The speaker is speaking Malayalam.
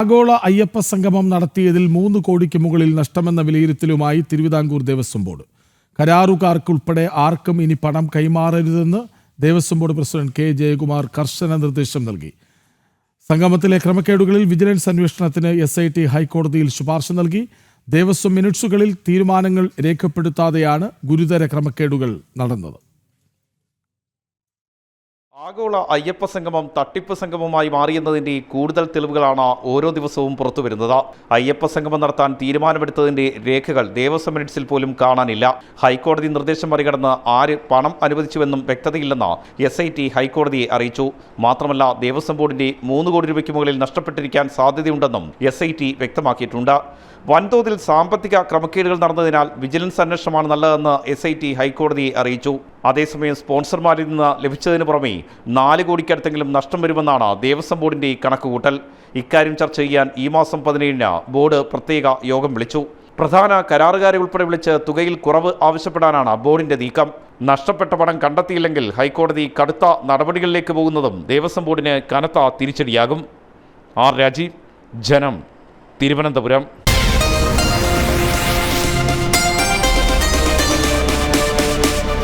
ആഗോള അയ്യപ്പ സംഗമം നടത്തിയതിൽ 3 കോടിക്ക് മുകളിൽ നഷ്ടമെന്ന വിലയിരുത്തലുമായി തിരുവിതാംകൂർ ദേവസ്വം ബോർഡ്. കരാറുകാർക്കുൾപ്പെടെ ആർക്കും ഇനി പണം കൈമാറരുതെന്ന് Devaswom board president K Jayakumar കർശന നിർദ്ദേശം നൽകി. സംഗമത്തിലെ ക്രമക്കേടുകളിൽ വിജിലൻസ് അന്വേഷണത്തിന് SIT ഹൈക്കോടതിയിൽ ശുപാർശ നൽകി. ദേവസ്വം മിനിറ്റ്സുകളിൽ തീരുമാനങ്ങൾ രേഖപ്പെടുത്താതെയാണ് ഗുരുതര ക്രമക്കേടുകൾ നടന്നത്. ആഗോള അയ്യപ്പ സംഗമം തട്ടിപ്പ് സംഗമമായി മാറിയെന്നതിൻ്റെ കൂടുതൽ തെളിവുകളാണ് ഓരോ ദിവസവും പുറത്തുവരുന്നത്. അയ്യപ്പ സംഗമം നടത്താൻ തീരുമാനമെടുത്തതിൻ്റെ രേഖകൾ ദേവസ്വം മിനിറ്റ്സിൽ പോലും കാണാനില്ല. ഹൈക്കോടതി നിർദ്ദേശം മറികടന്ന് ആര് പണം അനുവദിച്ചുവെന്നും വ്യക്തതയില്ലെന്ന് SIT ഹൈക്കോടതിയെ അറിയിച്ചു. മാത്രമല്ല, ദേവസ്വം ബോർഡിന്റെ 3 കോടി രൂപയ്ക്ക് മുകളിൽ നഷ്ടപ്പെട്ടിരിക്കാൻ സാധ്യതയുണ്ടെന്നും SIT വ്യക്തമാക്കിയിട്ടുണ്ട്. വൻതോതിൽ സാമ്പത്തിക ക്രമക്കേടുകൾ നടന്നതിനാൽ വിജിലൻസ് അന്വേഷണമാണ് നല്ലതെന്ന് SIT ഹൈക്കോടതിയെ അറിയിച്ചു. അതേസമയം സ്പോൺസർമാരിൽ നിന്ന് ലഭിച്ചതിന് പുറമെ 4 കോടിക്കടുത്തെങ്കിലും നഷ്ടം വരുമെന്നാണ് ദേവസ്വം ബോർഡിന്റെ കണക്കുകൂട്ടൽ. ഇക്കാര്യം ചർച്ച ചെയ്യാൻ ഈ മാസം 17-ന് ബോർഡ് പ്രത്യേക യോഗം വിളിച്ചു. പ്രധാന കരാറുകാരെ ഉൾപ്പെടെ വിളിച്ച് തുകയിൽ കുറവ് ആവശ്യപ്പെടാനാണ് ബോർഡിന്റെ നീക്കം. നഷ്ടപ്പെട്ട പണം കണ്ടെത്തിയില്ലെങ്കിൽ ഹൈക്കോടതി കടുത്ത നടപടികളിലേക്ക് പോകുന്നതും ദേവസ്വം ബോർഡിന് കനത്ത തിരിച്ചടിയാകും. R. രാജീവ്, ജനം, തിരുവനന്തപുരം.